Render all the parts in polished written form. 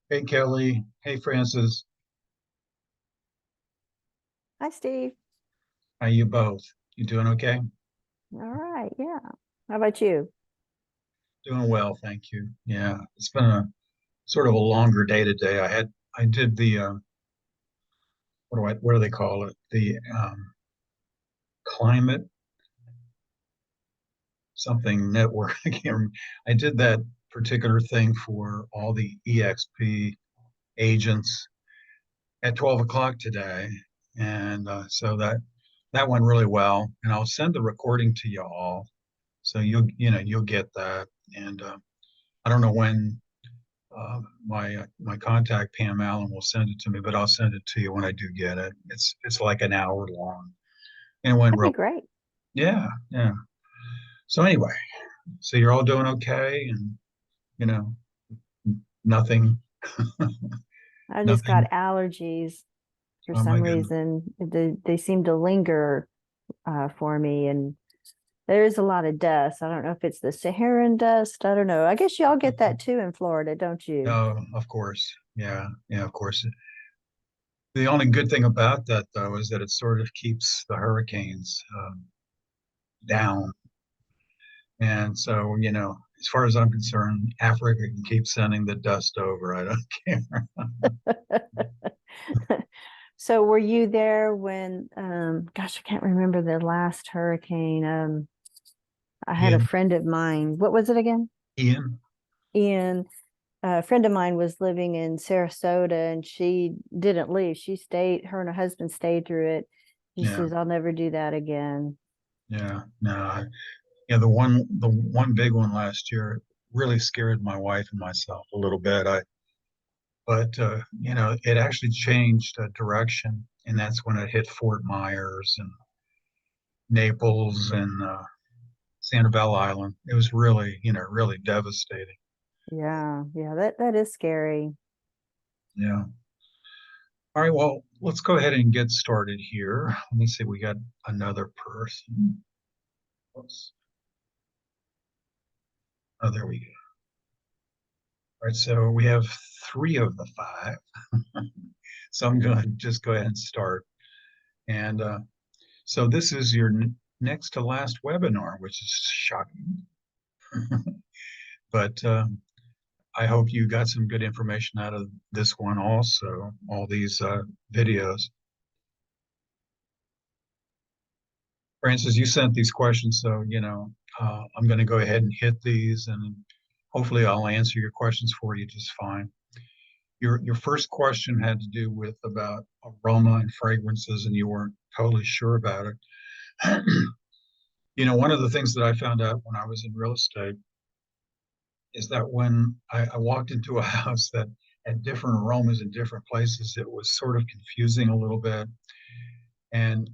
Hey Kelly. Hey Francis. Hi, Steve. How you both? You doing okay? All right. Yeah. How about you? Doing well, thank you. Yeah, it's been a sort of a longer day today. I did the what do they call it? The climate something network. I can't remember. I did that particular thing for all the EXP agents at 12 o'clock today, and so that went really well. And I'll send the recording to you all, so you'll get that. And I don't know when my contact Pam Allen will send it to me, but I'll send it to you when I do get it. It's like an hour long, and it went That'd be real. great. Yeah, yeah. So anyway, so you're all doing okay, and you know nothing, I just nothing. got allergies for Oh my some goodness. reason. They seem to linger for me, and there's a lot of dust. I don't know if it's the Saharan dust. I don't know. I guess y'all get that too in Florida, don't you? No, of course. Yeah, yeah, of course. The only good thing about that though is that it sort of keeps the hurricanes down. And so, as far as I'm concerned, Africa can keep sending the dust over. I don't care. So were you there when gosh, I can't remember the last hurricane. I had a Ian, friend of mine. What was it again? Ian, Ian. A friend of mine was living in Sarasota and she didn't leave. She stayed, her and her husband stayed through it. He yeah, says, I'll never do that again. yeah, no, yeah. The one big one last year really scared my wife and myself a little bit. But it actually changed direction, and that's when it hit Fort Myers and Naples and Sanibel Island. It was really, really devastating. Yeah, yeah, that is scary. Yeah. All right, well, let's go ahead and get started here. Let me see, we got another person. Oops. Oh, there we go. All right, so we have three of the five. So I'm going to just go ahead and start. And so this is your next to last webinar, which is shocking. But I hope you got some good information out of this one also, all these videos. Francis, you sent these questions, so I'm going to go ahead and hit these, and hopefully I'll answer your questions for you just fine. Your first question had to do with about aroma and fragrances, and you weren't totally sure about it. One of the things that I found out when I was in real estate is that when I walked into a house that had different aromas in different places, it was sort of confusing a little bit. And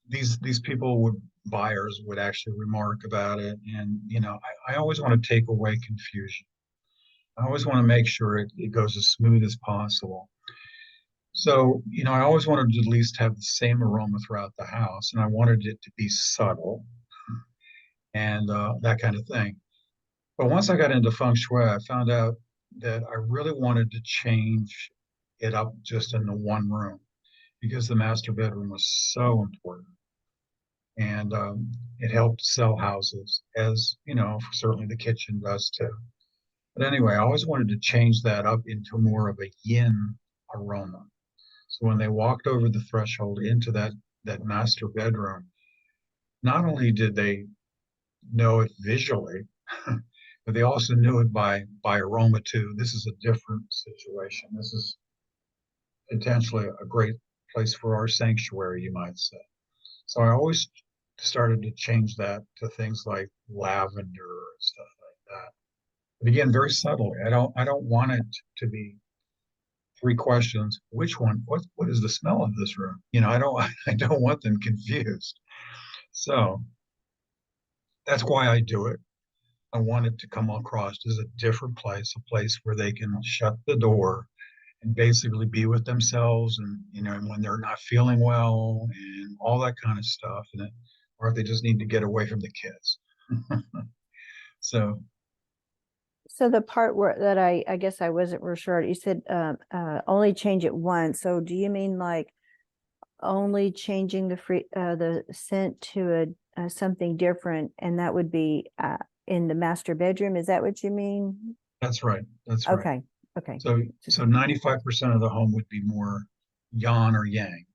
these people would buyers would actually remark about it. And I always want to take away confusion. I always want to make sure it goes as smooth as possible. So, I always wanted to at least have the same aroma throughout the house, and I wanted it to be subtle and that kind of thing. But once I got into feng shui, I found out that I really wanted to change it up just in the one room because the master bedroom was so important. And it helped sell houses, as certainly the kitchen does too. But anyway, I always wanted to change that up into more of a yin aroma. So when they walked over the threshold into that master bedroom, not only did they know it visually, but they also knew it by aroma too. This is a different situation. This is potentially a great place for our sanctuary, you might say. So I always started to change that to things like lavender and stuff like that. But again, very subtly. I don't want it to be three questions. Which one? What is the smell of this room? I don't I don't want them confused. So that's why I do it. I want it to come across as a different place, a place where they can shut the door and basically be with themselves, and when they're not feeling well and all that kind of stuff, or if they just need to get away from the kids. So So the part where that I guess I wasn't real sure, you said only change it once. So do you mean like only changing the scent to a something different, and that would be in the master bedroom? Is that what you mean? that's right. That's right. Okay. Okay. So 95% of the home would be more yang or yang.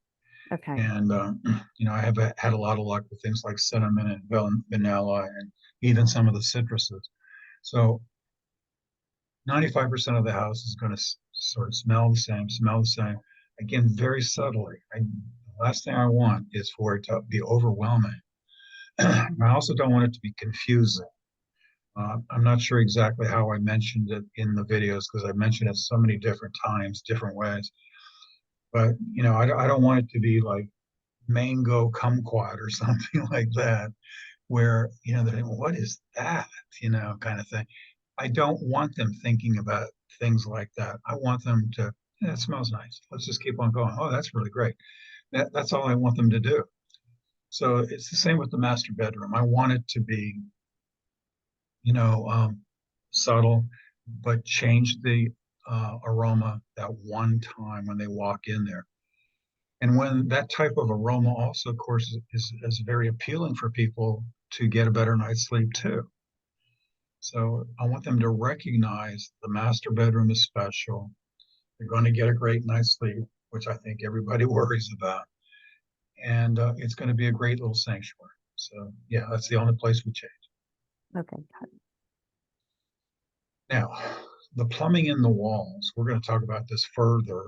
Okay. And I have had a lot of luck with things like cinnamon and vanilla and even some of the citruses. So 95% of the house is going to sort of smell the same. Again, very subtly. The last thing I want is for it to be overwhelming. I also don't want it to be confusing. I'm not sure exactly how I mentioned it in the videos because I mentioned it so many different times, different ways. But I don't want it to be like mango kumquat or something like that, where they're like, what is that? Kind of thing. I don't want them thinking about things like that. I want them to, yeah, it smells nice. Let's just keep on going. Oh, that's really great. That's all I want them to do. So it's the same with the master bedroom. I want it to be, you know, um, subtle, but change the aroma that one time when they walk in there. And when that type of aroma also, of course, is very appealing for people to get a better night's sleep too. So I want them to recognize the master bedroom is special. They're going to get a great night's sleep, which I think everybody worries about. And it's going to be a great little sanctuary. So yeah, that's the only place we change. Okay. Now, the plumbing in the walls, we're going to talk about this further,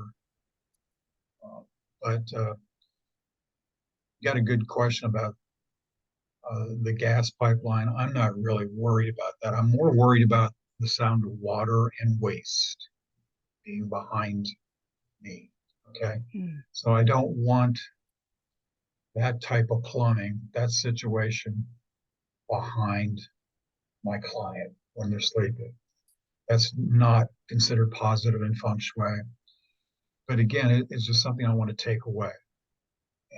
but you got a good question about the gas pipeline. I'm not really worried about that. I'm more worried about the sound of water and waste being behind me. Okay. Mm. So I don't want that type of plumbing, that situation behind my client when they're sleeping. That's not considered positive in feng shui. But again, it's just something I want to take away.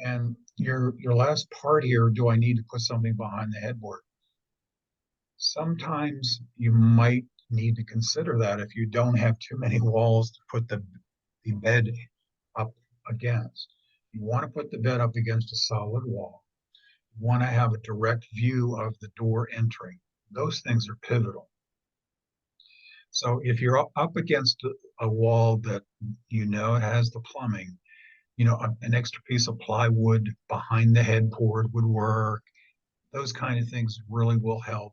And your last part here, do I need to put something behind the headboard? Sometimes you might need to consider that if you don't have too many walls to put the bed up against. You want to put the bed up against a solid wall. You want to have a direct view of the door entering. Those things are pivotal. So if you're up against a wall that has the plumbing, an extra piece of plywood behind the headboard would work. Those kind of things really will help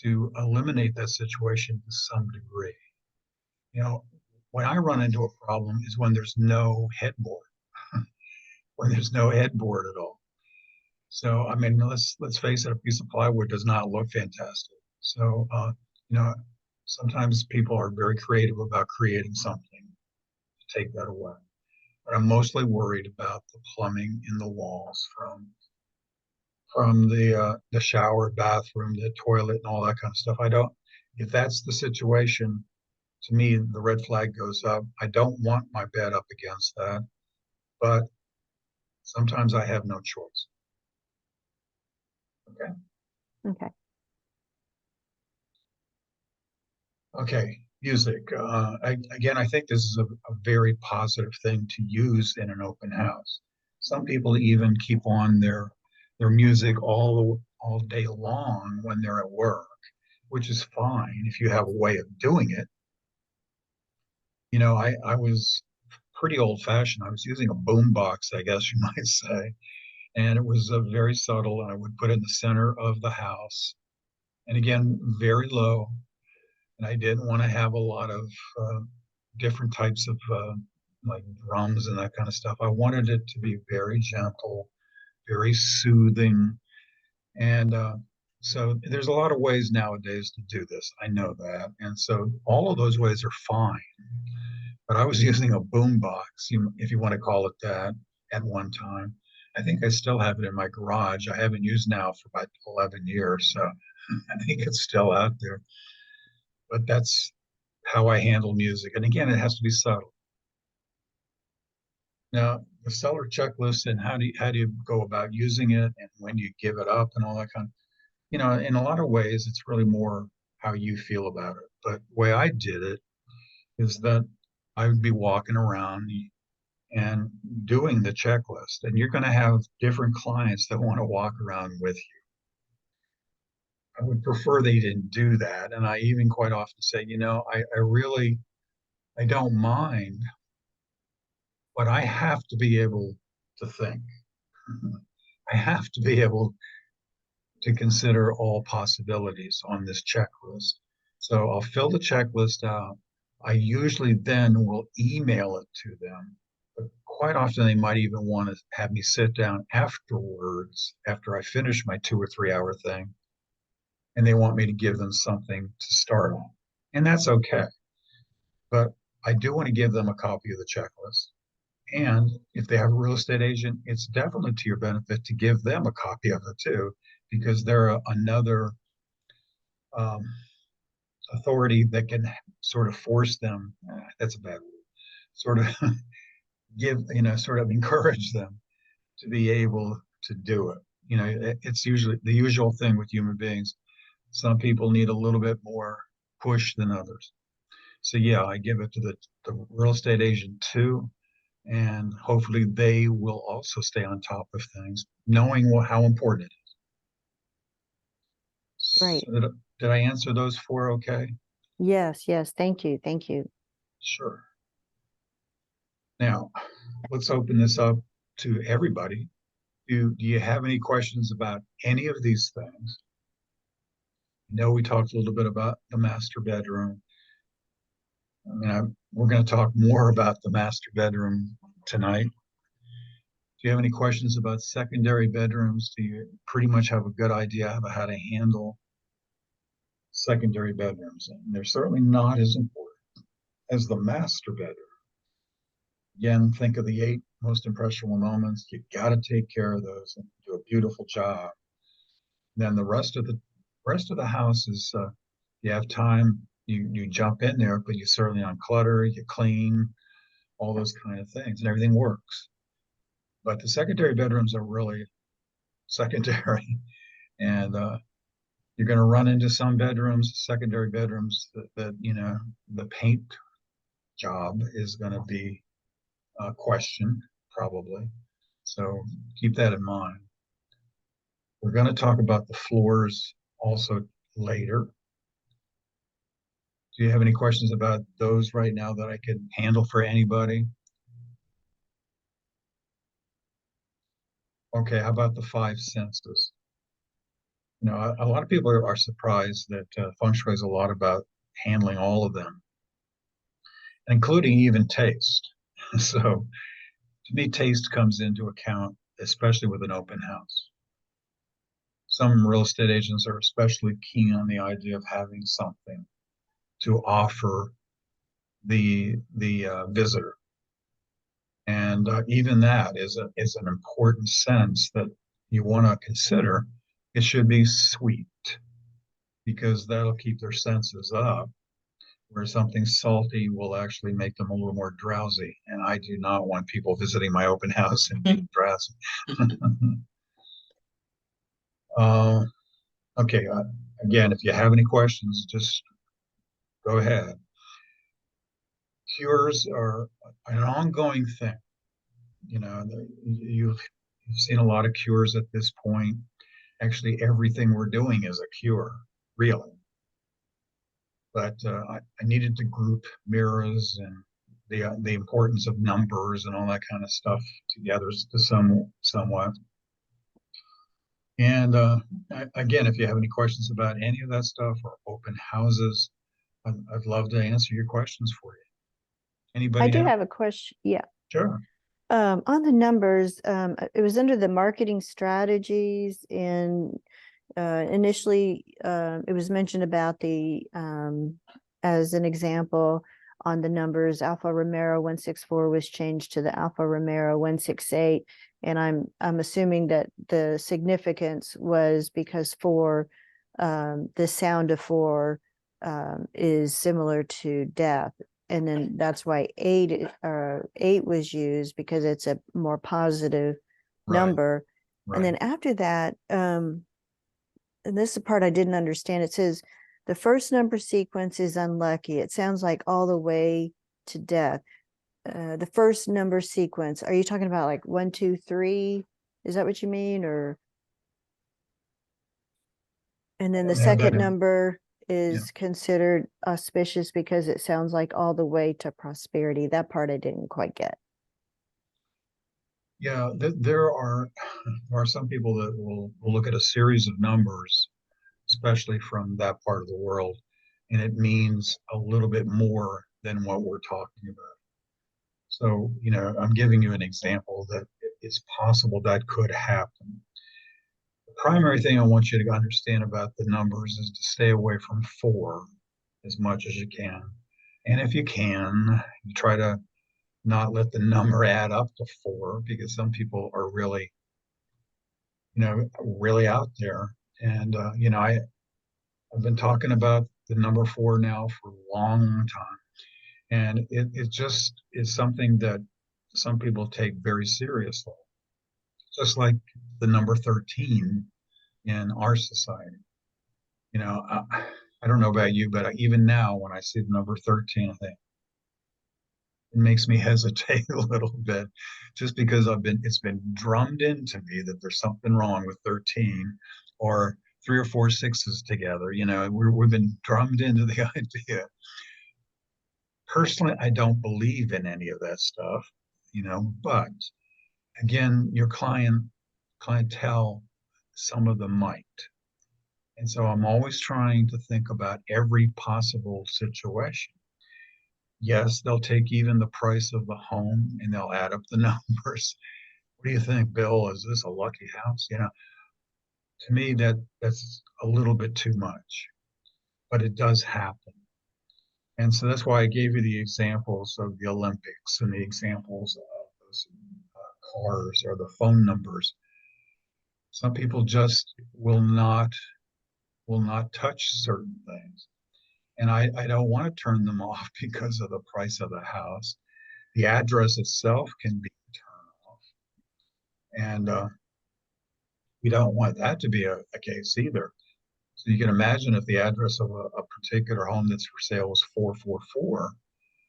to eliminate that situation to some degree. You know, when I run into a problem is when there's no headboard, when there's no headboard at all. So, I mean, let's face it, a piece of plywood does not look fantastic. So, you know, sometimes people are very creative about creating something to take that away. But I'm mostly worried about the plumbing in the walls from the shower, bathroom, the toilet, and all that kind of stuff. I don't. If that's the situation, to me, the red flag goes up. I don't want my bed up against that, but sometimes I have no choice. Okay. Okay. Okay. Music. Again, I think this is a very positive thing to use in an open house. Some people even keep on their music all day long when they're at work, which is fine if you have a way of doing it. I was pretty old fashioned. I was using a boom box, I guess you might say, and it was very subtle. And I would put it in the center of the house, and again, very low. And I didn't want to have a lot of different types of like drums and that kind of stuff. I wanted it to be very gentle, very soothing, and so there's a lot of ways nowadays to do this. I know that, and so all of those ways are fine. But I was using a boom box, if you want to call it that, at one time. I think I still have it in my garage. I haven't used now for about 11 years, so I think it's still out there. But that's how I handle music. And again, it has to be subtle. Now, the seller checklist and how do you go about using it and when you give it up and all that kind of, in a lot of ways, it's really more how you feel about it. But the way I did it is that I would be walking around and doing the checklist, and you're going to have different clients that want to walk around with you. I would prefer they didn't do that. And I even quite often say, I don't mind, but I have to be able to think. I have to be able to consider all possibilities on this checklist. So I'll fill the checklist out. I usually then will email it to them. But quite often they might even want to have me sit down afterwards, after I finish my 2 or 3 hour thing, and they want me to give them something to start on. And that's okay. But I do want to give them a copy of the checklist. And if they have a real estate agent, it's definitely to your benefit to give them a copy of it too, because they're another um, authority that can sort of force them. That's a bad word. Sort of sort of encourage them to be able to do it. It's usually the usual thing with human beings. Some people need a little bit more push than others. So yeah, I give it to the real estate agent too, and hopefully they will also stay on top of things, knowing how important it is. Right. So did I answer those four okay? Yes, yes. Thank you. Thank you. Sure. Now, let's open this up to everybody. Do you have any questions about any of these things? I know we talked a little bit about the master bedroom. I mean, we're going to talk more about the master bedroom tonight. Do you have any questions about secondary bedrooms? Do you pretty much have a good idea of how to handle secondary bedrooms? And they're certainly not as important as the master bedroom. Again, think of the 8 most impressionable moments. You got to take care of those and do a beautiful job. Then the rest of the house is, you have time, you jump in there, but you certainly unclutter, you clean, all those kind of things, and everything works. But the secondary bedrooms are really secondary, and you're going to run into some bedrooms, secondary bedrooms that the paint job is going to be a question probably. So keep that in mind. We're going to talk about the floors also later. Do you have any questions about those right now that I could handle for anybody? Okay, how about the 5 senses? A lot of people are surprised that feng shui is a lot about handling all of them, including even taste. So to me, taste comes into account, especially with an open house. Some real estate agents are especially keen on the idea of having something to offer the visitor. And even that is an important sense that you want to consider. It should be sweet because that'll keep their senses up, where something salty will actually make them a little more drowsy. And I do not want people visiting my open house and being drowsy. uh, okay, again, if you have any questions, just go ahead. Cures are an ongoing thing. You've seen a lot of cures at this point. Actually, everything we're doing is a cure, really. But I needed to group mirrors and the importance of numbers and all that kind of stuff together to somewhat. And again, if you have any questions about any of that stuff or open houses, I'd love to answer your questions for you. I Anybody do have a question. Yeah. Sure. On the numbers, it was under the marketing strategies, and initially it was mentioned about the as an example on the numbers, Alfa Romero 164 was changed to the Alfa Romero 168, and I'm assuming that the significance was because for the sound of 4 is similar to death. And then that's why eight was used, because it's a more positive Right, number. And right. then after that, and this is the part I didn't understand. It says the first number sequence is unlucky. It sounds like all the way to death. The first number sequence, are you talking about like 1, 2, 3? Is that what you mean? Or and then the Don't have that second in, number yeah. is considered auspicious because it sounds like all the way to prosperity. That part I didn't quite get. Yeah, there are some people that will look at a series of numbers, especially from that part of the world, and it means a little bit more than what we're talking about. So, I'm giving you an example that it's possible that could happen. The primary thing I want you to understand about the numbers is to stay away from four as much as you can. And if you can, you try to not let the number add up to four, because some people are really, really out there. And, I've been talking about the number four now for a long time. And it just is something that some people take very seriously, just like the number 13 in our society. I don't know about you, but even now, when I see the number 13, I think it makes me hesitate a little bit, just because it's been drummed into me that there's something wrong with 13, or three or four sixes together. We've been drummed into the idea. Personally, I don't believe in any of that stuff, but again, your clientele, some of them might. And so I'm always trying to think about every possible situation. Yes, they'll take even the price of the home and they'll add up the numbers. What do you think, Bill? Is this a lucky house? To me, that's a little bit too much, but it does happen. And so that's why I gave you the examples of the Olympics and the examples of those cars or the phone numbers. Some people just will not touch certain things. And I don't want to turn them off because of the price of the house. The address itself can be turned off. And we don't want that to be a case either. So you can imagine if the address of a particular home that's for sale was 444,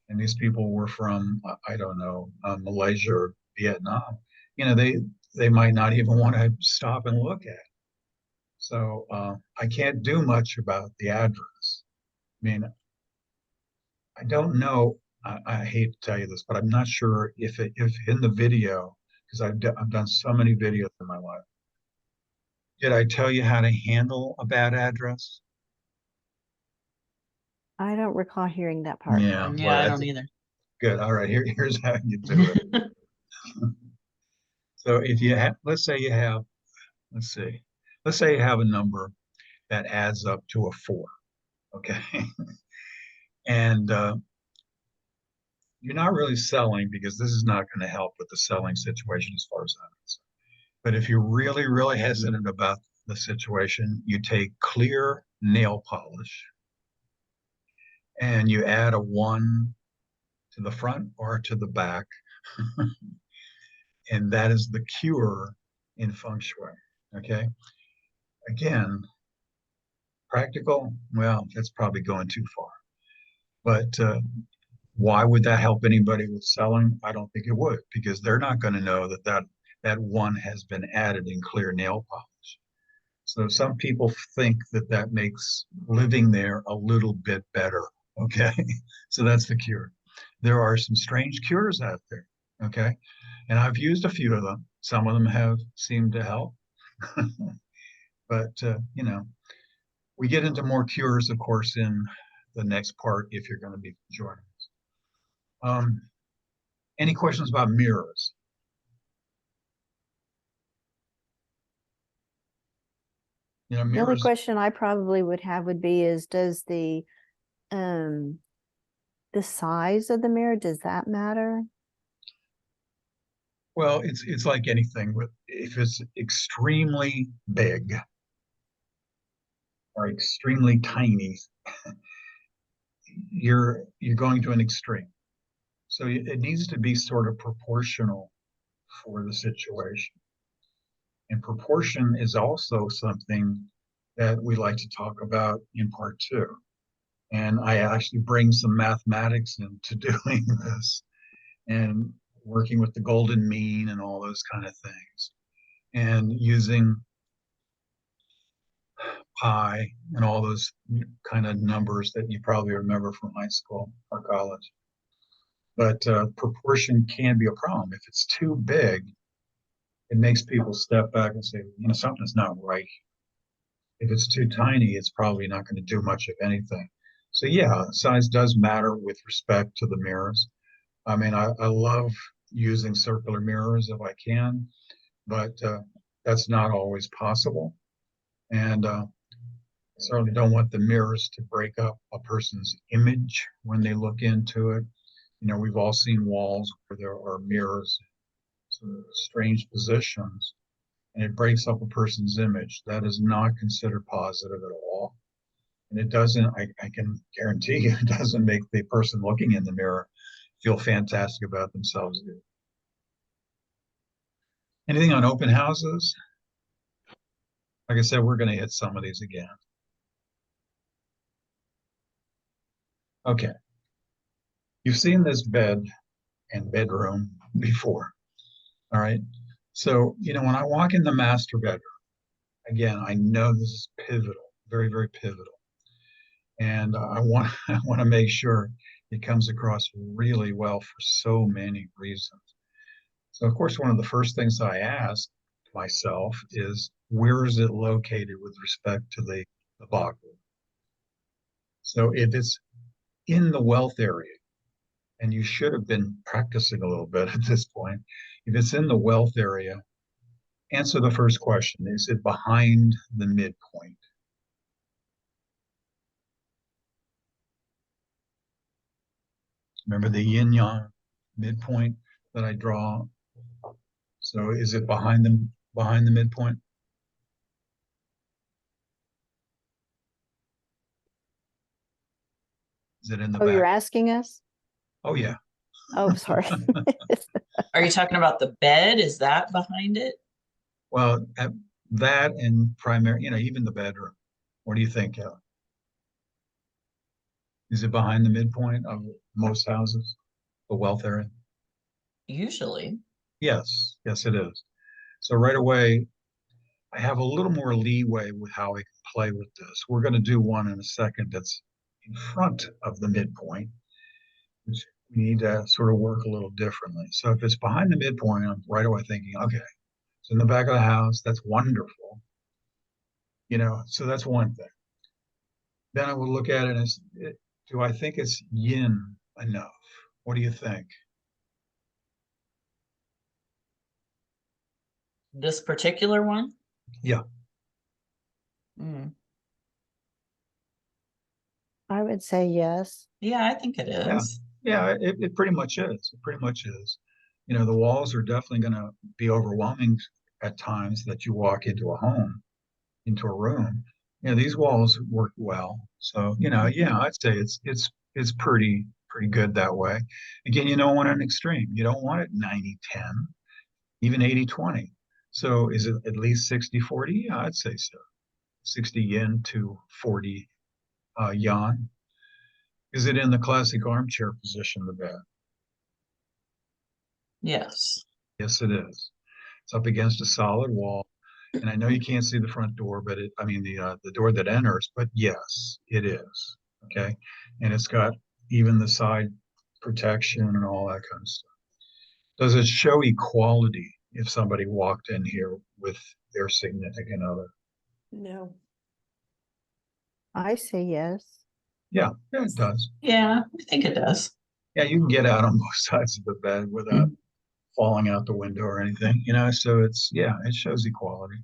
and these people were from, I don't know, Malaysia or Vietnam, they might not even want to stop and look at it. So I can't do much about the address. I mean, I don't know. I hate to tell you this, but I'm not sure if in the video, because I've done so many videos in my life. Did I tell you how to handle a bad address? I don't recall hearing that part. Yeah, well, Yeah, I that's don't either. good. All right, here's how you do it. So if you have, let's see, let's say you have a number that adds up to a four, okay? And you're not really selling, because this is not going to help with the selling situation as far as I'm concerned. But if you're really, really hesitant about the situation, you take clear nail polish and you add a one to the front or to the back. And that is the cure in feng shui. Okay. Again, practical, well, that's probably going too far. But why would that help anybody with selling? I don't think it would, because they're not going to know that one has been added in clear nail polish. So some people think that makes living there a little bit better. Okay. So that's the cure. There are some strange cures out there. Okay. And I've used a few of them. Some of them have seemed to help. But, we get into more cures, of course, in the next part if you're going to be joining us. Any questions about mirrors? The only Mirrors. question I probably would have would be does um the size of the mirror, does that matter? Well, it's like anything. If it's extremely big, are extremely tiny, you're going to an extreme. So it needs to be sort of proportional for the situation. And proportion is also something that we like to talk about in part two. And I actually bring some mathematics into doing this and working with the golden mean and all those kind of things and using pi and all those kind of numbers that you probably remember from high school or college. But proportion can be a problem. If it's too big, it makes people step back and say, something's not right. If it's too tiny, it's probably not going to do much of anything. So yeah, size does matter with respect to the mirrors. I mean, I love using circular mirrors if I can, but that's not always possible. And certainly don't want the mirrors to break up a person's image when they look into it. We've all seen walls where there are mirrors in strange positions, and it breaks up a person's image. That is not considered positive at all. And it doesn't, I can guarantee you, it doesn't make the person looking in the mirror feel fantastic about themselves. Anything on open houses? Like I said, we're going to hit some of these again. Okay. You've seen this bed and bedroom before. All right. So, when I walk in the master bedroom, again, I know this is pivotal, very, very pivotal. And I want to make sure it comes across really well for so many reasons. So, of course, one of the first things I ask myself is, where is it located with respect to the bog? So if it's in the wealth area, and you should have been practicing a little bit at this point, if it's in the wealth area, answer the first question. Is it behind the midpoint? Remember the yin yang midpoint that I draw? So is it behind the midpoint? Is it in the Oh, you're back? asking us? Oh yeah. Oh, sorry. Are you talking about the bed? Is that behind it? Well, that and primary, even the bedroom. What do you think, Kelly? Is it behind the midpoint of most houses, the wealth area? Usually. Yes, yes, it is. So right away, I have a little more leeway with how I can play with this. We're going to do one in a second that's in front of the midpoint, which we need to sort of work a little differently. So if it's behind the midpoint, I'm right away thinking, okay, it's in the back of the house. That's wonderful. So that's one thing. Then I will look at it as, do I think it's yin enough? What do you think? This particular one? Yeah. Mm. I would say yes. Yeah, I think it is. Yeah, it pretty much is. It pretty much is. The walls are definitely going to be overwhelming at times that you walk into a home, into a room. These walls work well. So, yeah, I'd say it's pretty good that way. Again, you don't want an extreme. You don't want it 90-10, even 80-20. So is it at least 60-40? Yeah, I'd say so. 60 yin to 40 yang. Is it in the classic armchair position of the bed? Yes. Yes, it is. It's up against a solid wall. And I know you can't see the front door, but the door that enters, but yes, it is. Okay. And it's got even the side protection and all that kind of stuff. Does it show equality if somebody walked in here with their significant other? No. I say yes. Yeah, it does. Yeah, I think it does. Yeah, you can get out on both sides of the bed without falling out the window or anything, so it shows equality.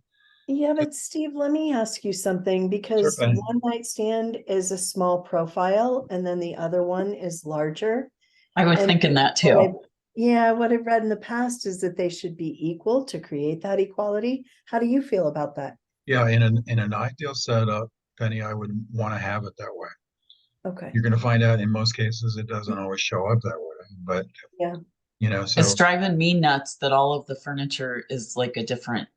Yeah, but Steve, let me ask you something, because Penny. one nightstand is a small profile and then the other one is larger. I was And thinking that What I- too. Yeah, what I've read in the past is that they should be equal to create that equality. How do you feel about that? Yeah, in an ideal setup, Penny, I would want to have it that way. Okay, You're going to find out in most cases it doesn't always show up that way, but yeah, so It's driving me nuts that all of the furniture is like a different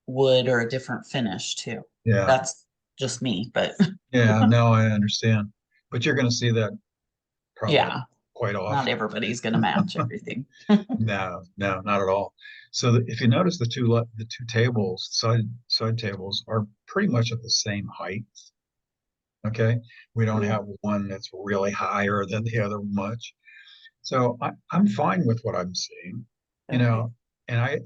wood or a different finish too. yeah, That's just me, but yeah, no, I understand. But you're going to see that probably yeah, quite not often. everybody's gonna match everything. No, no, not at all. So if you notice the two tables, side tables are pretty much at the same height. Okay. We don't Yeah. have one that's really higher than the other much. So I'm fine with what I'm seeing, okay. and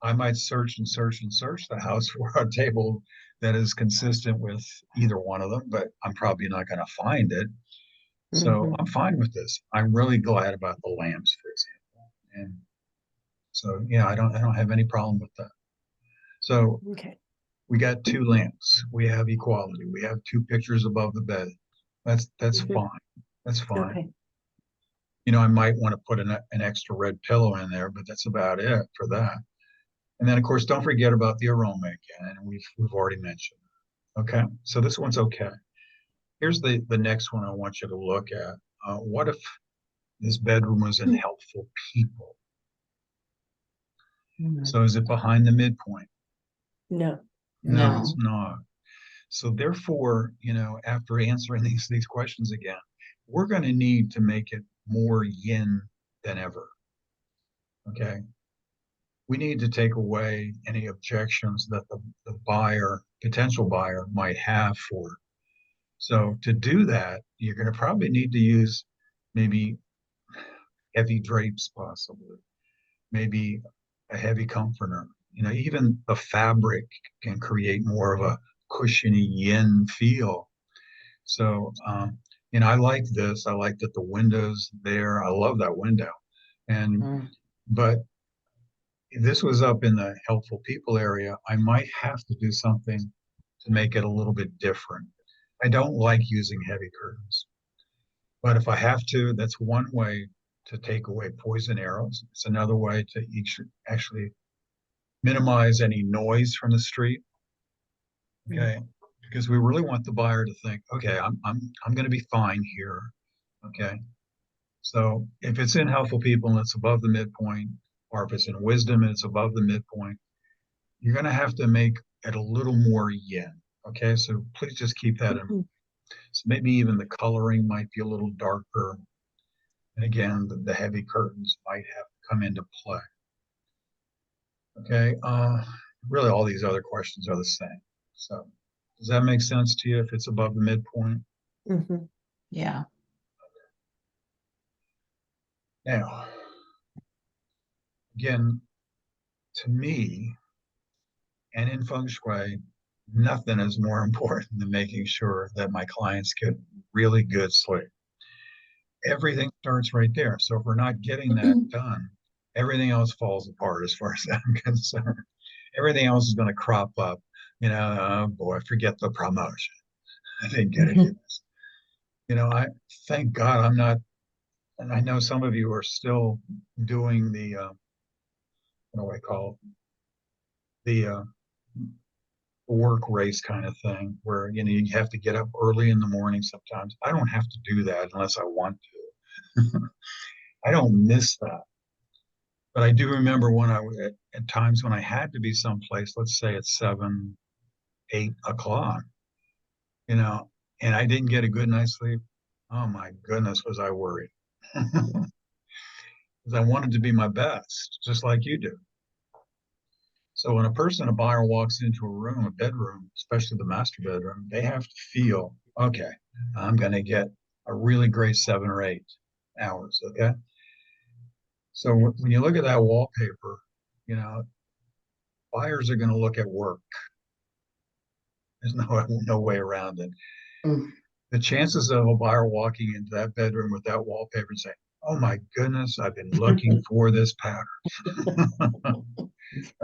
I might search and search and search the house for a table that is consistent with either one of them, but I'm probably not going to find it. So Mhm. I'm fine with this. I'm really glad about the lamps, for example. And so, yeah, I don't have any problem with that. So Okay, we got two lamps. We have equality. We have two pictures above the bed. That's Mhm. fine. That's fine. okay. I might want to put an extra red pillow in there, but that's about it for that. And then, of course, don't forget about the aroma again. And we've already mentioned. Okay, so this one's okay. Here's the next one I want you to look at. What if this bedroom was in helpful people? So is it behind the midpoint? No, No, it's No. not. So therefore, after answering these questions again, we're going to need to make it more yin than ever. Okay. We need to take away any objections that the potential buyer might have for it. So to do that, you're going to probably need to use maybe heavy drapes, possibly, maybe a heavy comforter. Even the fabric can create more of a cushiony yin feel. So, I like this. I like that the window's there. I love that window. And, Mm. but if this was up in the helpful people area, I might have to do something to make it a little bit different. I don't like using heavy curtains, but if I have to, that's one way to take away poison arrows. It's another way to actually minimize any noise from the street. Okay. Because we really want the buyer to think, okay, I'm going to be fine here. Okay. So if it's in helpful people and it's above the midpoint, or if it's in wisdom and it's above the midpoint, you're going to have to make it a little more yin. Okay. So please just keep that in. Mhm. So maybe even the coloring might be a little darker. And again, the heavy curtains might have to come into play. Okay. Really, all these other questions are the same. So does that make sense to you if it's above the midpoint? Mhm. Yeah. Now, again, to me, and in feng shui, nothing is more important than making sure that my clients get really good sleep. Everything starts right there. So if we're not getting that done, everything else falls apart as far as I'm concerned. Everything else is going to crop up. Oh boy, forget the promotion. I didn't get any of this. I thank God I'm not, and I know some of you are still doing the, what do I call it? The work race kind of thing where, you have to get up early in the morning sometimes. I don't have to do that unless I want to. I don't miss that. But I do remember when at times when I had to be someplace, let's say at 7, 8 o'clock, you know, and I didn't get a good night's sleep. Oh my goodness, was I worried. Because I wanted to be my best, just like you do. So when a buyer walks into a room, a bedroom, especially the master bedroom, they have to feel, okay, I'm going to get a really great 7 or 8 hours. Okay. So when you look at that wallpaper, you know, buyers are going to look at work. There's no way around it. Mm. The chances of a buyer walking into that bedroom with that wallpaper and saying, "Oh my goodness, I've been looking for this pattern."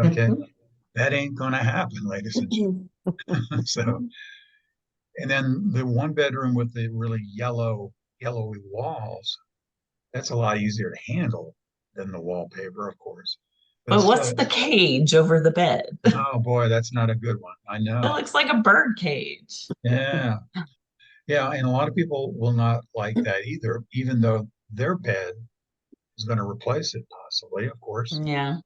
Okay, that ain't going to happen, ladies and gentlemen. So, and then the one bedroom with the really yellowy walls, that's a lot easier to handle than the wallpaper, of course. But It's, what's the cage over the bed? oh boy, that's not a good one. I It know. looks like a bird cage. Yeah. Yeah. And a lot of people will not like that either, even though their bed is going to replace it possibly, of course. Yeah.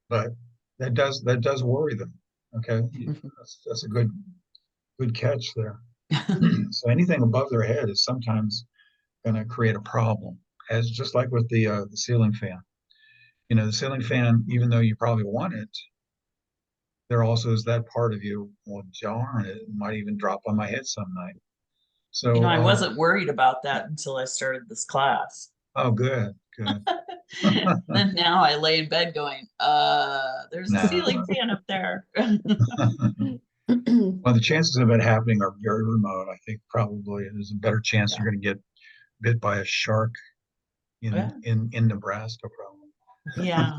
But that does worry them. Okay. That's a good catch there. So anything above their head is sometimes going to create a problem, as just like with the ceiling fan. The ceiling fan, even though you probably want it, there also is that part of you, well, darn, it might even drop on my head some night. So, I wasn't worried about that until I started this class. oh, good, good. And now I lay in bed going, there's a ceiling No. fan up there. Well, the chances of it happening are very remote. I think probably there's a better chance Yeah. you're going to get bit by a shark in Yeah. in Nebraska, probably. Yeah.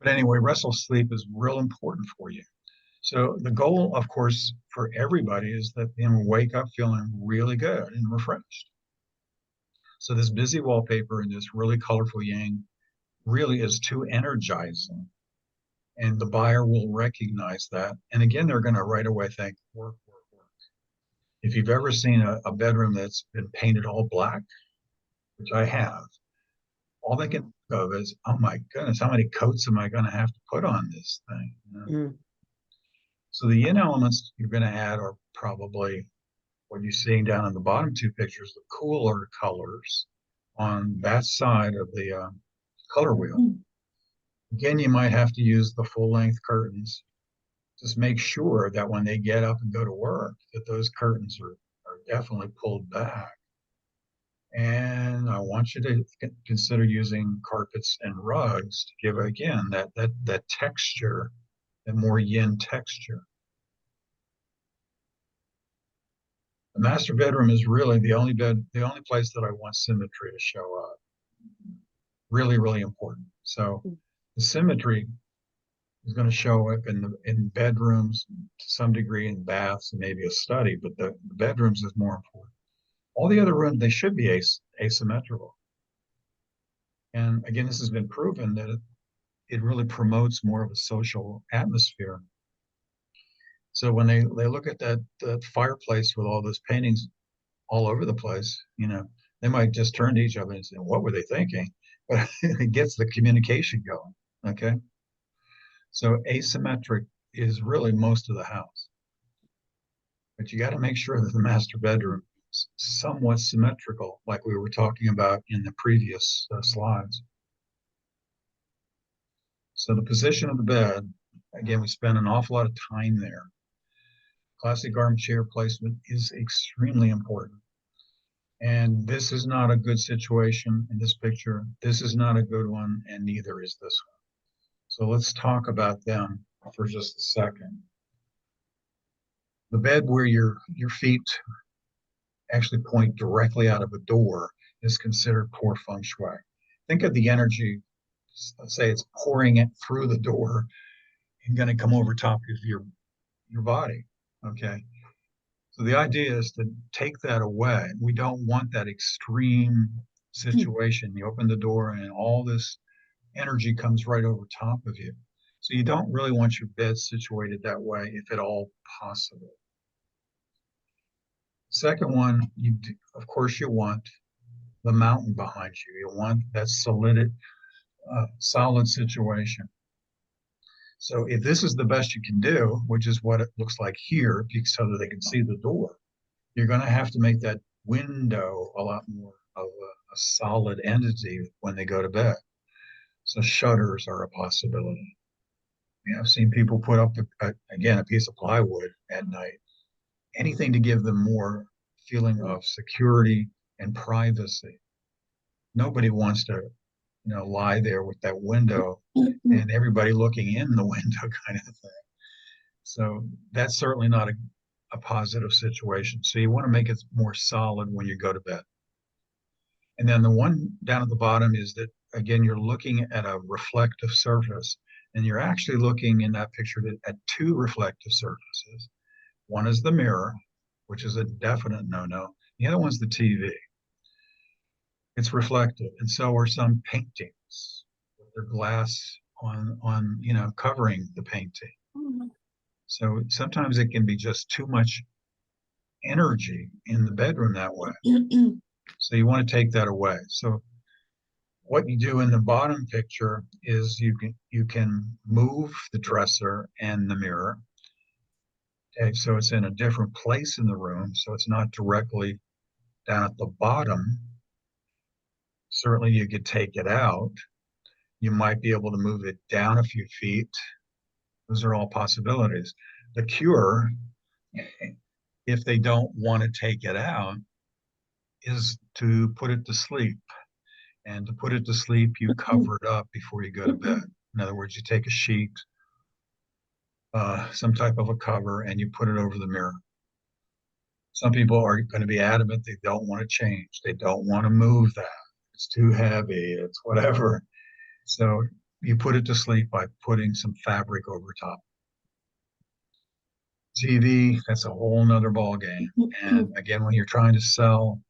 But anyway, restful sleep is real important for you. So the goal, of course, for everybody is that they wake up feeling really good and refreshed. So this busy wallpaper and this really colorful yang really is too energizing. And the buyer will recognize that. And again, they're going to right away think, work, work, work. If you've ever seen a bedroom that's been painted all black, which I have, all they can think of is, oh my goodness, how many coats am I going to have to put on this thing? Mm. So the yin elements you're going to add are probably what you're seeing down in the bottom two pictures, the cooler colors on that side of the color wheel. Again, you might have to use the full length curtains. Just make sure that when they get up and go to work, that those curtains are definitely pulled back. And I want you to consider using carpets and rugs to give, again, that texture, that more yin texture. The master bedroom is really the only place that I want symmetry to show up. Really, really important. So the symmetry is going to show up in bedrooms to some degree, in baths and maybe a study, but the bedrooms is more important. All the other rooms, they should be asymmetrical. And again, this has been proven that it really promotes more of a social atmosphere. So when they look at that fireplace with all those paintings all over the place, they might just turn to each other and say, what were they thinking? But it gets the communication going. Okay. So asymmetric is really most of the house. But you got to make sure that the master bedroom is somewhat symmetrical, like we were talking about in the previous slides. So the position of the bed, again, we spend an awful lot of time there. Classic armchair placement is extremely important. And this is not a good situation in this picture. This is not a good one, and neither is this one. So let's talk about them for just a second. The bed where your feet actually point directly out of a door is considered poor feng shui. Think of the energy, let's say it's pouring it through the door and going to come over top of your body. Okay. So the idea is to take that away. We don't want that extreme situation. You open the door and all this energy comes right over top of you. So you don't really want your bed situated that way, if at all possible. Second one, of course, you want the mountain behind you. You want that solid situation. So if this is the best you can do, which is what it looks like here, so that they can see the door, you're going to have to make that window a lot more of a solid entity when they go to bed. So shutters are a possibility. I've seen people put up, again, a piece of plywood at night, anything to give them more feeling of security and privacy. Nobody wants to, lie there with that window and everybody looking in the window kind of thing. So that's certainly not a positive situation. So you want to make it more solid when you go to bed. And then the one down at the bottom is that, again, you're looking at a reflective surface, and you're actually looking in that picture at two reflective surfaces. One is the mirror, which is a definite no-no. The other one's the TV. It's reflective, and so are some paintings. or glass on, covering the painting. So sometimes it can be just too much energy in the bedroom that way. So you want to take that away. So what you do in the bottom picture is you can move the dresser and the mirror. Okay, so it's in a different place in the room, so it's not directly down at the bottom. Certainly you could take it out. You might be able to move it down a few feet. Those are all possibilities. The cure, if they don't want to take it out, is to put it to sleep. And to put it to sleep, you cover it up before you go to bed. In other words, you take a sheet, some type of a cover, and you put it over the mirror. Some people are going to be adamant they don't want to change. They don't want to move that. It's too heavy. It's whatever. So you put it to sleep by putting some fabric over top. TV, that's a whole nother ball game. And again, when you're trying to sell,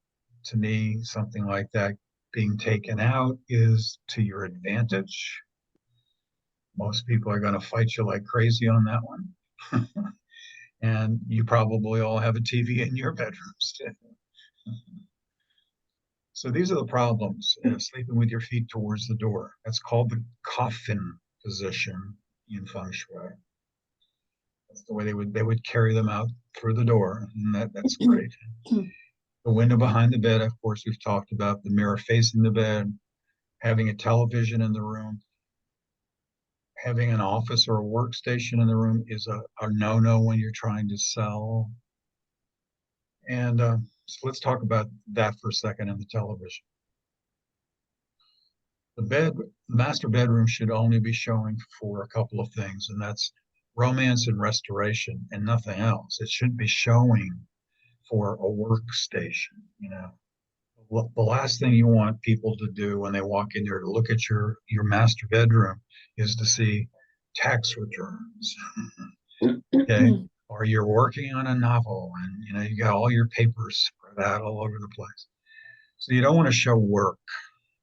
to me, something like that being taken out is to your advantage. Most people are going to fight you like crazy on that one. And you probably all have a TV in your bedrooms too. So these are the problems. Sleeping with your feet towards the door. That's called the coffin position in feng shui. That's the way they would carry them out through the door, and that's great. The window behind the bed, of course, we've talked about the mirror facing the bed, having a television in the room, having an office or a workstation in the room is a no-no when you're trying to sell. And so let's talk about that for a second in the television. The master bedroom should only be showing for a couple of things, and that's romance and restoration and nothing else. It shouldn't be showing for a workstation. The last thing you want people to do when they walk in there to look at your master bedroom is to see tax returns. Okay. Or you're working on a novel and you got all your papers spread out all over the place. So you don't want to show work.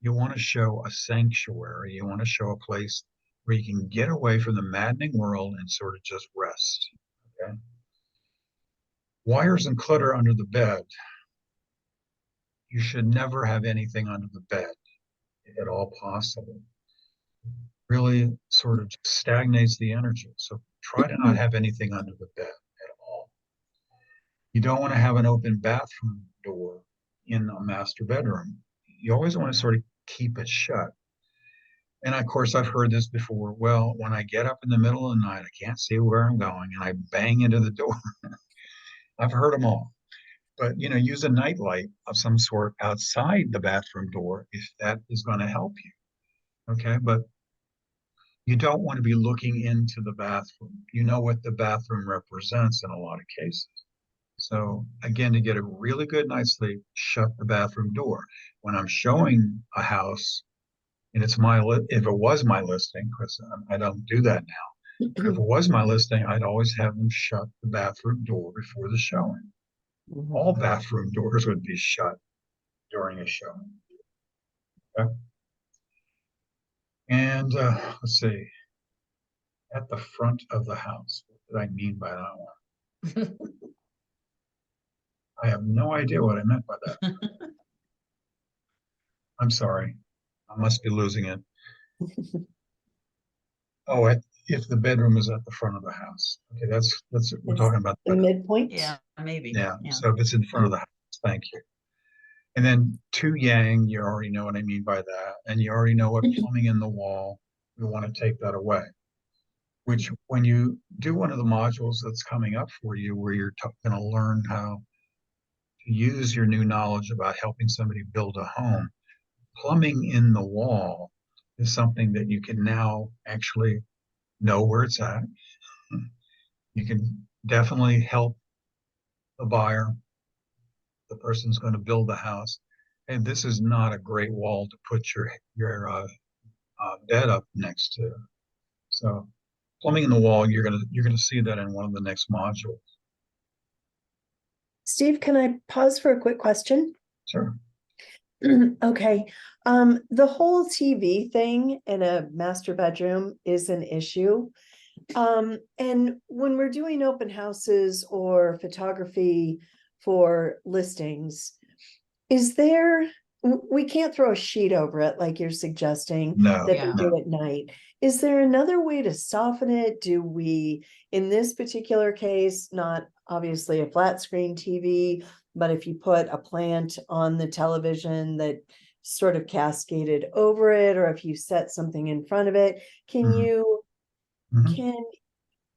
You want to show a sanctuary. You want to show a place where you can get away from the maddening world and sort of just rest. Okay. Wires and clutter under the bed. You should never have anything under the bed, if at all possible. Really sort of just stagnates the energy. So try to not have anything under the bed at all. You don't want to have an open bathroom door in a master bedroom. You always want to sort of keep it shut. And of course, I've heard this before. Well, when I get up in the middle of the night, I can't see where I'm going, and I bang into the door. I've heard them all. But use a nightlight of some sort outside the bathroom door if that is going to help you. Okay, but you don't want to be looking into the bathroom. You know what the bathroom represents in a lot of cases. So again, to get a really good night's sleep, shut the bathroom door. When I'm showing a house, and if it was my listing, because I don't do that now. If it was my listing, I'd always have them shut the bathroom door before the showing. All bathroom doors would be shut during a showing. Okay. And let's see, at the front of the house. What did I mean by that one? I have no idea what I meant by that. I'm sorry. I must be losing it. Oh, if the bedroom is at the front of the house. Okay, that's we're talking about The midpoint? Yeah, maybe. Yeah. So if it's in front of the house, thank you. And then two yang, you already know what I mean by that. And you already know what plumbing in the wall, we want to take that away. Which when you do one of the modules that's coming up for you, where you're going to learn how to use your new knowledge about helping somebody build a home, plumbing in the wall is something that you can now actually know where it's at. You can definitely help the buyer, the person's going to build the house. And this is not a great wall to put your bed up next to. So plumbing in the wall, you're gonna see that in one of the next modules. Steve, can I pause for a quick question? Sure. Okay, the whole TV thing in a master bedroom is an issue. And when we're doing open houses or photography for listings, is there, we can't throw a sheet over it like you're suggesting No, that Yeah. they no. do at night. Is there another way to soften it? Do we, in this particular case, not obviously a flat screen TV, but if you put a plant on the television that sort of cascaded over it, or if you set something in front of it, can Mhm. you, Mhm.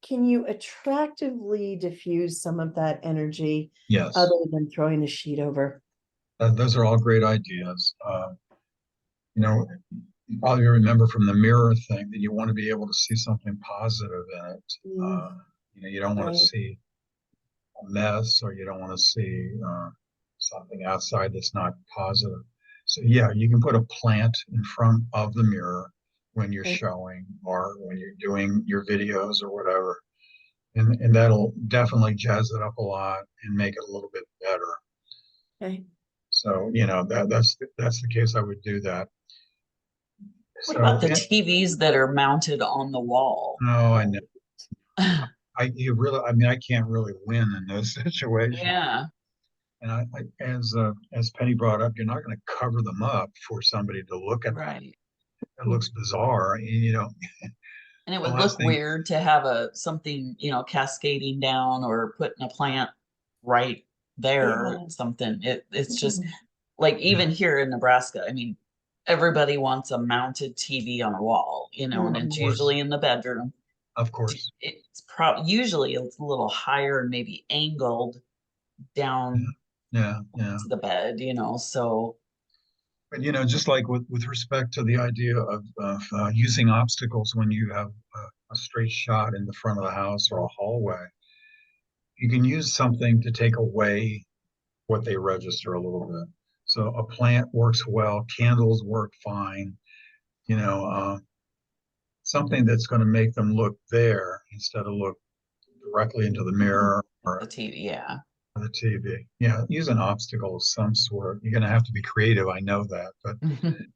can you attractively diffuse some of that energy Yes, other than throwing a sheet over? those are all great ideas. You know, you probably remember from the mirror thing that you want to be able to see something positive in it. Mm, You don't want to right. see a mess, or you don't want to see something outside that's not positive. So yeah, you can put a plant in front of the mirror when you're Okay. showing or when you're doing your videos or whatever. And that'll definitely jazz it up a lot and make it a little bit better. Okay. So, that's the case I would do that. What So, about the TVs that are mounted on the wall? no, I know. I mean, I can't really win in those situations. Yeah, And as Penny brought up, you're not going to cover them up for somebody to look at them. right. It looks bizarre. And it The would last look thing, weird to have something, cascading down or putting a plant right there or Yeah. something. It's just Mhm. like yeah, even here in Nebraska, I mean, everybody wants a mounted TV on a wall, and of it's Mhm. course, usually in the bedroom. of course. It's usually it's a little higher and maybe angled Yeah, down yeah, yeah. to the bed, so But just like with respect to the idea of using obstacles when you have a straight shot in the front of the house or a hallway, you can use something to take away what they register a little bit. So a plant works well, candles work fine, you know, something that's going to make them look there instead of look directly into the mirror the or TV, yeah. the TV. Yeah, use an obstacle of some sort. You're going to have to be creative. I know that, but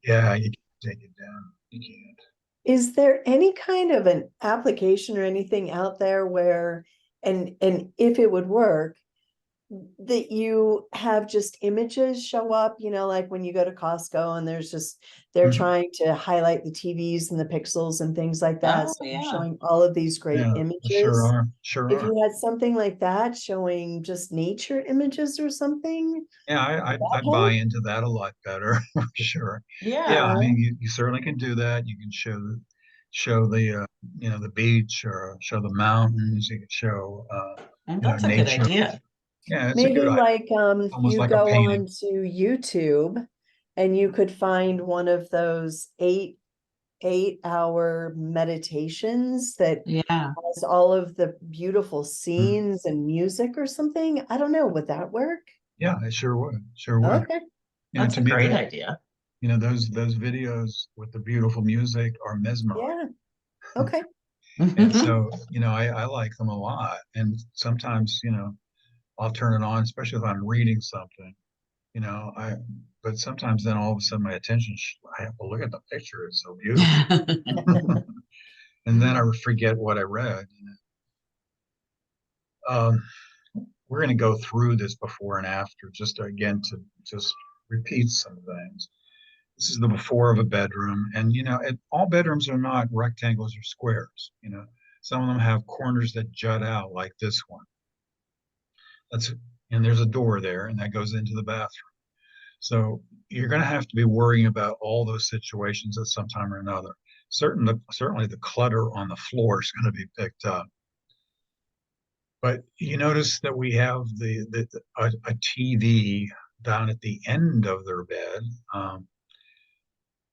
yeah, you can't take it down. You can't. Is there any kind of an application or anything out there where, and if it would work, that you have just images show up, like when you go to Costco and there's just, they're Mhm. trying to highlight the TVs and the pixels and things like that. Oh, So they're yeah. showing all of these great Yeah, sure images. are. Sure If are. you had something like that showing just nature images or something, Yeah, would that I'd buy help? into that a lot better for sure. Yeah, I Yeah. mean, you certainly can do that. You can show the beach or show the mountains. You can show And that's a good nature. idea. Yeah, it's a good Maybe idea. like, Almost you like a go painting. on to YouTube and you could find one of those 8-hour meditations that Yeah. has all of the beautiful Mhm. scenes and music or something. I don't know, would that work? Yeah, it sure would. Sure would. Okay, That's To a me, great idea. those videos with the beautiful music are mesmerizing. yeah, okay. And so, I like them a lot. And sometimes, I'll turn it on, especially if I'm reading something, but sometimes then all of a sudden my attention, I have to look at the picture. It's so beautiful. And then I forget what I read. Um, we're going to go through this before and after, just again to just repeat some things. This is the before of a bedroom, and all bedrooms are not rectangles or squares. Some of them have corners that jut out, like this one. That's and there's a door there, and that goes into the bathroom. So you're going to have to be worrying about all those situations at some time or another. Certainly, the clutter on the floor is going to be picked up. But you notice that we have a TV down at the end of their bed. Um,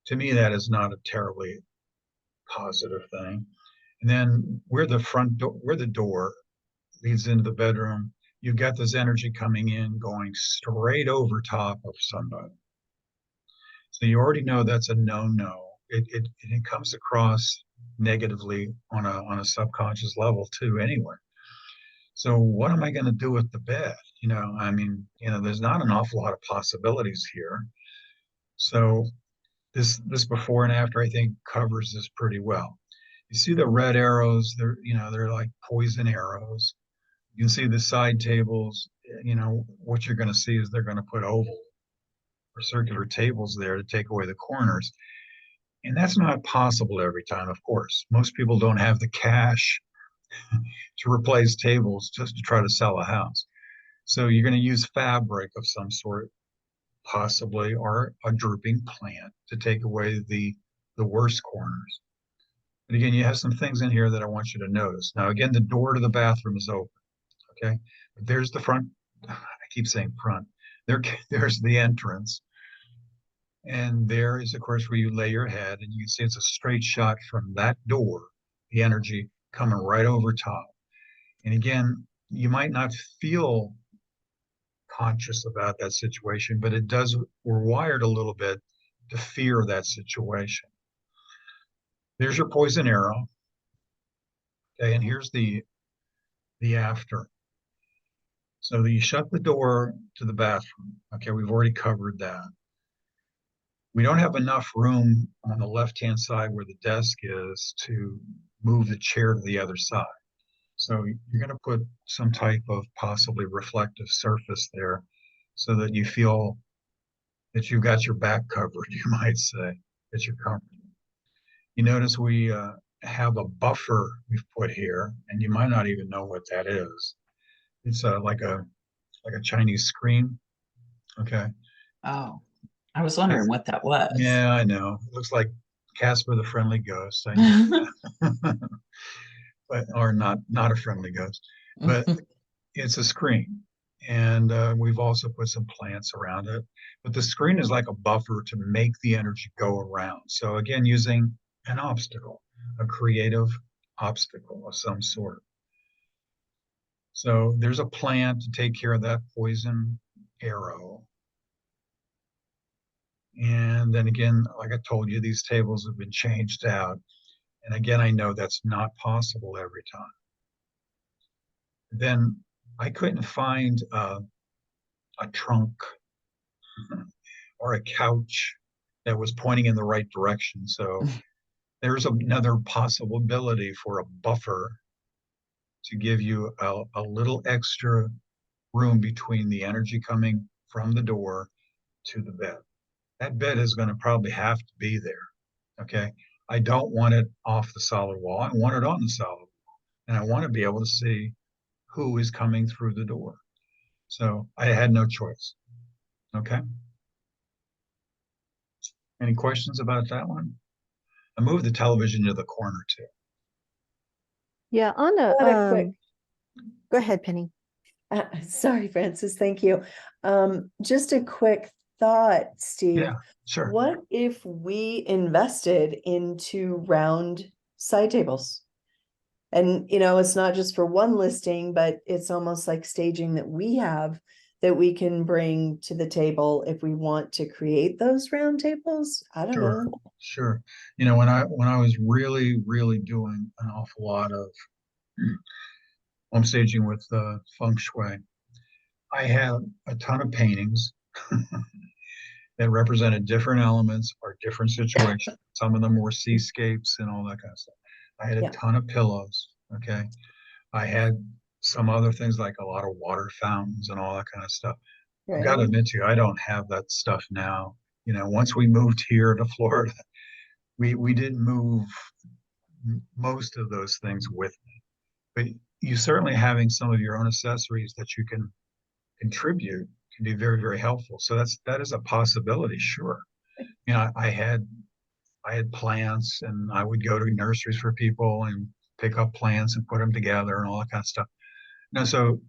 to me, that is not a terribly positive thing. And then where the door leads into the bedroom, you've got this energy coming in, going straight over top of somebody. So you already know that's a no-no. It comes across negatively on a subconscious level too, anyway. So what am I going to do with the bed? I mean, there's not an awful lot of possibilities here. So this before and after, I think, covers this pretty well. You see the red arrows, they're like poison arrows. You can see the side tables, what you're going to see is they're going to put oval or circular tables there to take away the corners. And that's not possible every time, of course. Most people don't have the cash to replace tables just to try to sell a house. So you're going to use fabric of some sort, possibly, or a drooping plant to take away the worst corners. And again, you have some things in here that I want you to notice. Now, again, the door to the bathroom is open. Okay, but there's the front. I keep saying front. There's the entrance, and there is, of course, where you lay your head, and you can see it's a straight shot from that door. The energy coming right over top. And again, you might not feel conscious about that situation, but it does. We're wired a little bit to fear that situation. There's your poison arrow. Okay, and here's the after. So you shut the door to the bathroom. Okay, we've already covered that. We don't have enough room on the left-hand side where the desk is to move the chair to the other side. So you're going to put some type of possibly reflective surface there so that you feel that you've got your back covered, you might say, that you're comfortable. You notice we have a buffer we've put here, and you might not even know what that is. It's like a Chinese screen. Okay. Oh, I was wondering what that was. Yeah, I know. It looks like Casper the Friendly Ghost. I know that. But or not a friendly ghost, but it's a screen. And we've also put some plants around it. But the screen is like a buffer to make the energy go around. So again, using an obstacle, a creative obstacle of some sort. So there's a plant to take care of that poison arrow. And then again, like I told you, these tables have been changed out. And again, I know that's not possible every time. Then I couldn't find a trunk or a couch that was pointing in the right direction. So there's another possibility for a buffer to give you a little extra room between the energy coming from the door to the bed. That bed is going to probably have to be there. Okay. I don't want it off the solid wall. I want it on the solid wall. And I want to be able to see who is coming through the door. So I had no choice. Okay. Any questions about that one? I moved the television to the corner too. Yeah, on the, Got a quick go ahead, Penny. Sorry, Francis, thank you. Just a quick thought, Steve. Yeah, sure. What if we invested into round side tables? And, it's not just for one listing, but it's almost like staging that we have that we can bring to the table if we want to create those round tables. I don't Sure, know. sure. When I was really, really doing an awful lot of home staging with feng shui, I had a ton of paintings that represented different elements or different situations. Some of them were seascapes and all that kind of stuff. I had a Yeah. ton of pillows. Okay. I had some other things like a lot of water fountains and all that kind of stuff. I've got to Right. admit to you, I don't have that stuff now. Once we moved here to Florida, we didn't move most of those things with me. But you certainly having some of your own accessories that you can contribute can be very, very helpful. So that is a possibility, sure. I had plants, and I would go to nurseries for people and pick up plants and put them together and all that kind of stuff. So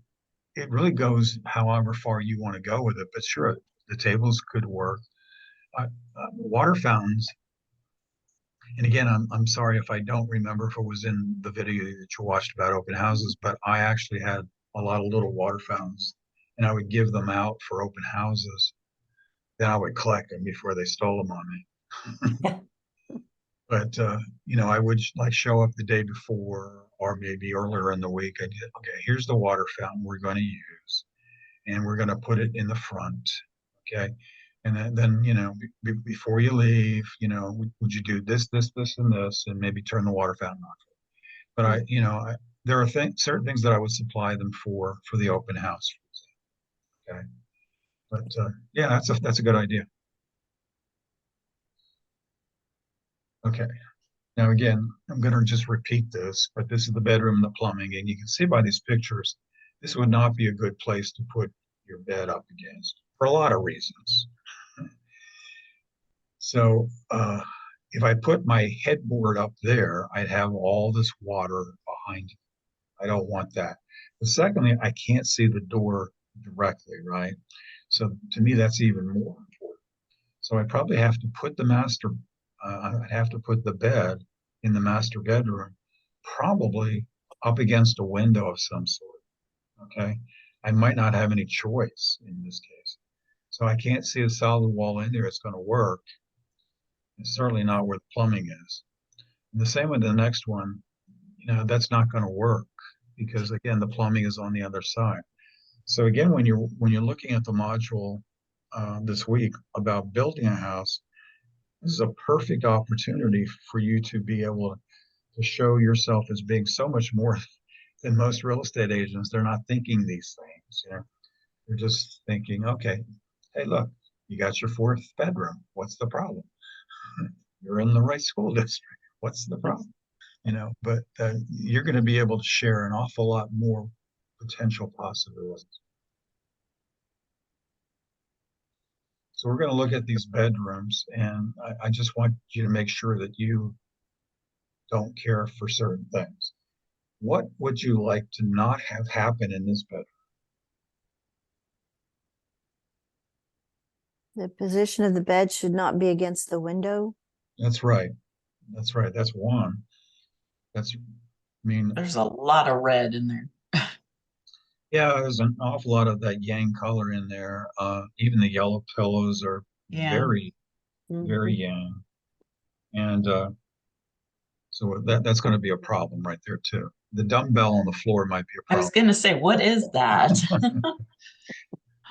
it really goes however far you want to go with it. But sure, the tables could work. Water fountains. And again, I'm sorry if I don't remember if it was in the video that you watched about open houses, but I actually had a lot of little water fountains, and I would give them out for open houses. Then I would collect them before they stole them on me. But I would like show up the day before or maybe earlier in the week. I did, okay, here's the water fountain we're going to use, and we're going to put it in the front. Okay. And then, you know, before you leave, you know, would you do this, this, and this, and maybe turn the water fountain on? But you know, there are certain things that I would supply them for the open house. Okay. But yeah, that's a good idea. Okay. Now again, I'm going to just repeat this, but this is the bedroom and the plumbing, and you can see by these pictures, this would not be a good place to put your bed up against for a lot of reasons. So if I put my headboard up there, I'd have all this water behind it. I don't want that. But secondly, I can't see the door directly, right? So to me, that's even more important. So I probably have to put I'd have to put the bed in the master bedroom, probably up against a window of some sort. Okay. I might not have any choice in this case. So I can't see a solid wall in there. It's going to work. It's certainly not where the plumbing is. And the same with the next one, you know, that's not going to work because again, the plumbing is on the other side. So again, when you're looking at the module this week about building a house, this is a perfect opportunity for you to be able to show yourself as being so much more than most real estate agents. They're not thinking these things. You know, they're just thinking, okay, hey, look, you got your fourth bedroom. What's the problem? You're in the right school district. What's the problem? You know, but you're going to be able to share an awful lot more potential possibilities. So we're going to look at these bedrooms, and I just want you to make sure that you don't care for certain things. What would you like to not have happen in this bedroom? The position of the bed should not be against the window. That's right. That's right. That's one. That's, I mean, There's a lot of red in there. yeah, there's an awful lot of that yang color in there. Even the yellow pillows are Yeah. very, very Mhm. yang. And so that's going to be a problem right there too. The dumbbell on the floor might be a I was problem. gonna say, what is that?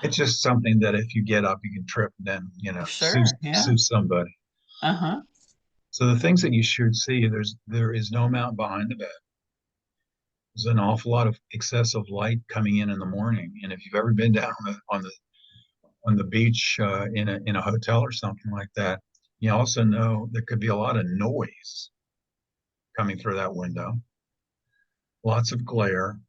It's just something that if you get up, you can trip and then, you know, Sure, yeah. sue somebody. Uh-huh. So the things that you should see, there is no mount behind the bed. There's an awful lot of excessive light coming in the morning. And if you've ever been down on the beach in a hotel or something like that, you also know there could be a lot of noise coming through that window. Lots of glare.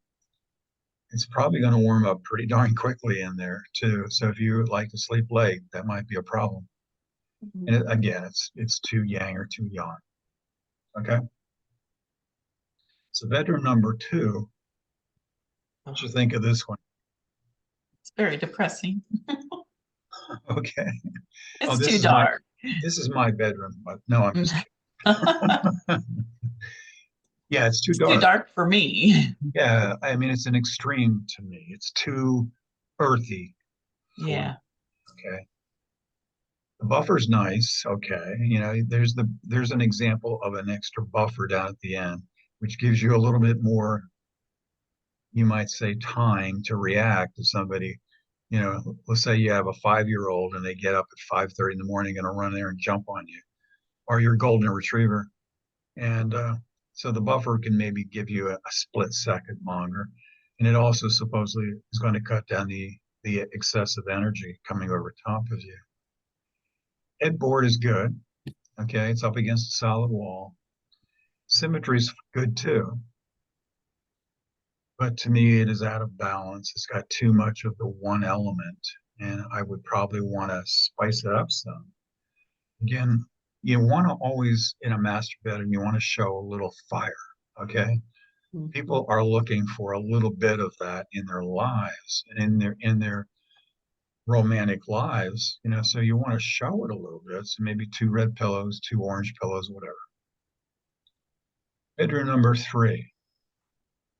It's probably going to warm up pretty darn quickly in there too. So if you like to sleep late, that might be a problem. And again, it's too yang or too yang. Okay. So bedroom number 2, what you think of this one? It's very depressing. Okay. It's this too is dark. This is my bedroom, but no, I'm just It's kidding. Yeah, it's too too dark. dark for me. Yeah, I mean, it's an extreme to me. It's too earthy for me. Yeah. Okay. The buffer's nice. Okay. You know, there's an example of an extra buffer down at the end, which gives you a little bit more, you might say, time to react to somebody. You know, let's say you have a 5-year-old and they get up at 5:30 in the morning and run there and jump on you, or your golden retriever. And so the buffer can maybe give you a split second longer. And it also supposedly is going to cut down the excessive energy coming over top of you. Headboard is good. Okay, it's up against a solid wall. Symmetry is good too. But to me, it is out of balance. It's got too much of the one element, and I would probably want to spice it up some. Again, you want to always, in a master bedroom, you want to show a little fire. Okay. People are looking for a little bit of that in their lives and in their romantic lives, you know, so you want to show it a little bit. So maybe 2 red pillows, 2 orange pillows, whatever. Bedroom number 3.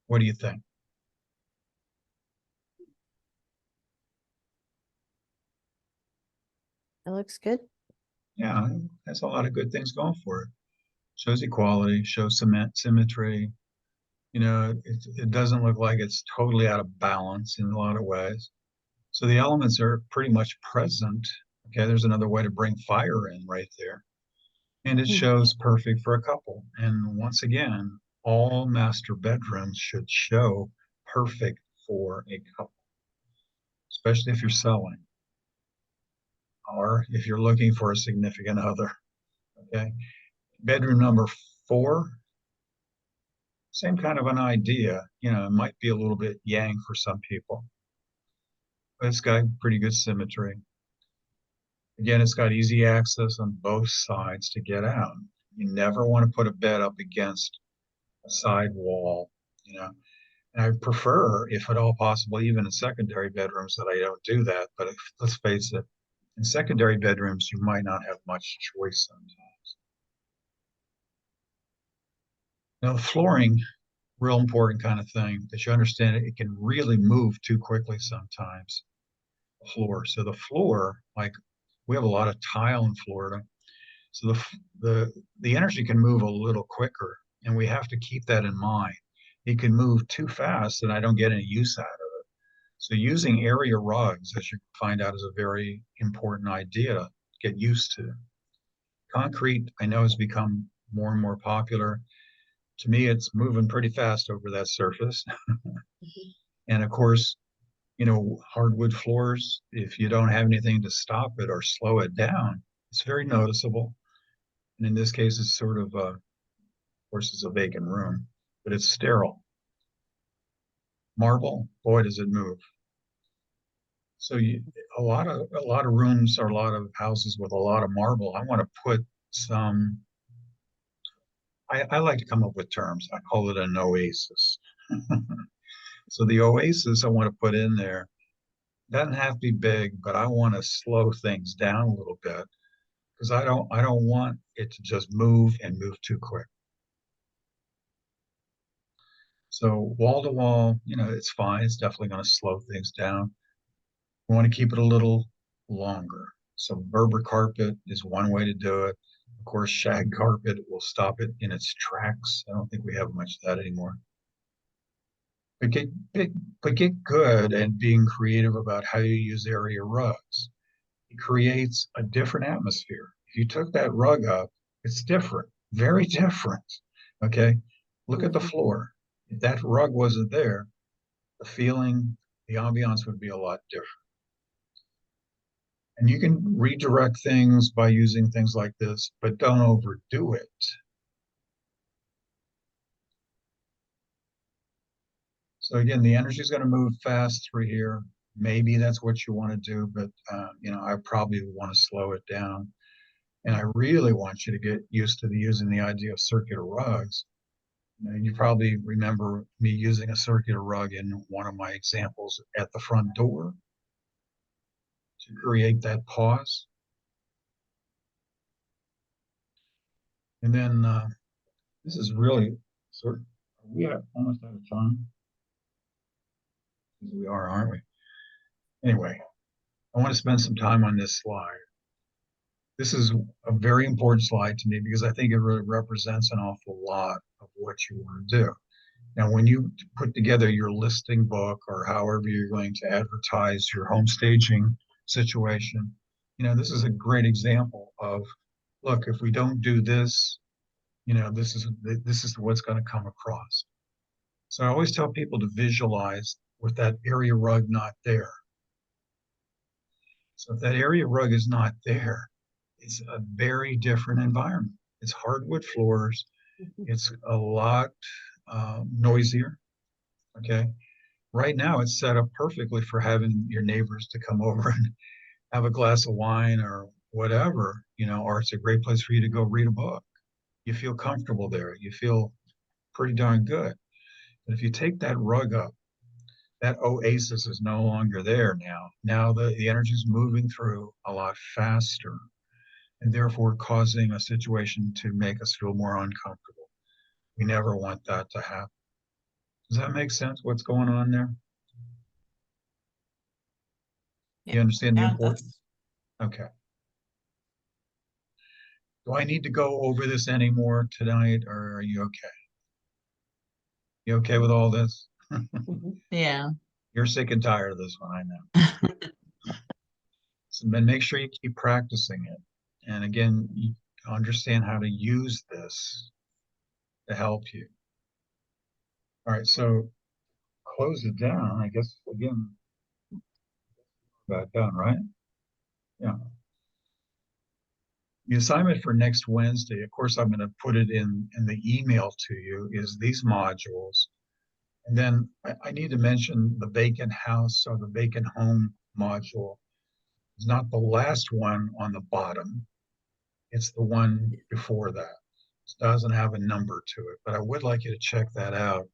What do you think? It looks good. Yeah, that's a lot of good things going for it. Shows equality, shows symmetry. You know, it doesn't look like it's totally out of balance in a lot of ways. So the elements are pretty much present. Okay, there's another way to bring fire in right there. And it Mhm. shows perfect for a couple. And once again, all master bedrooms should show perfect for a couple, especially if you're selling or if you're looking for a significant other. Okay. Bedroom number 4, same kind of an idea. You know, it might be a little bit yang for some people, but it's got pretty good symmetry. Again, it's got easy access on both sides to get out. You never want to put a bed up against a side wall, you know. And I prefer, if at all possible, even in secondary bedrooms, that I don't do that. But let's face it, in secondary bedrooms, you might not have much choice sometimes. Now, the flooring, real important kind of thing that you understand it can really move too quickly sometimes. The floor. So the floor, like we have a lot of tile in Florida. So the energy can move a little quicker, and we have to keep that in mind. It can move too fast, and I don't get any use out of it. So using area rugs, as you find out, is a very important idea to get used to. Concrete, I know, has become more and more popular. To me, it's moving pretty fast over that surface. And of course, you know, hardwood floors, if you don't have anything to stop it or slow it down, it's very noticeable. And in this case, it's sort of course, it's a vacant room, but it's sterile. Marble, boy, does it move. So a lot of rooms or a lot of houses with a lot of marble. I want to put some. I like to come up with terms. I call it an oasis. So the oasis I want to put in there doesn't have to be big, but I want to slow things down a little bit because I don't want it to just move and move too quick. So wall to wall, you know, it's fine. It's definitely going to slow things down. We want to keep it a little longer. So Berber carpet is one way to do it. Of course, shag carpet will stop it in its tracks. I don't think we have much of that anymore. But get big, but get good at being creative about how you use area rugs. It creates a different atmosphere. If you took that rug up, it's different, very different. Okay. Look at the Mhm. floor. If that rug wasn't there, the feeling, the ambiance would be a lot different. And you can redirect things by using things like this, but don't overdo it. So again, the energy is going to move fast through here. Maybe that's what you want to do, but you know, I probably want to slow it down. And I really want you to get used to using the idea of circular rugs. You probably remember me using a circular rug in one of my examples at the front door to create that pause. And then this is really sort of, we are almost out of time. We are, aren't we? Anyway, I want to spend some time on this slide. This is a very important slide to me because I think it really represents an awful lot of what you want to do. Now, when you put together your listing book or however you're going to advertise your home staging situation, you know, this is a great example of, look, if we don't do this, you know, this is what's going to come across. So I always tell people to visualize with that area rug not there. So if that area rug is not there, it's a very different environment. It's hardwood floors. It's a lot noisier. Okay. Right now, it's set up perfectly for having your neighbors to come over and have a glass of wine or whatever, you know, or it's a great place for you to go read a book. You feel comfortable there. You feel pretty darn good. But if you take that rug up, that oasis is no longer there now. Now the energy is moving through a lot faster and therefore causing a situation to make us feel more uncomfortable. We never want that to happen. Does that make sense? What's going on there? You understand the Yeah, importance? Okay. Do I need to go over this anymore tonight, or are you okay? You okay with all this? Mhm. yeah. You're sick and tired of this one, I know. So and make sure you keep practicing it. And again, you understand how to use this to help you. All right, so close it down, I guess, again, about done, right? Yeah. The assignment for next Wednesday, of course, I'm going to put it in the email to you, is these modules. And then I need to mention the vacant house or the vacant home module. It's not the last one on the bottom. It's the one before that. It doesn't have a number to it, but I would like you to check that out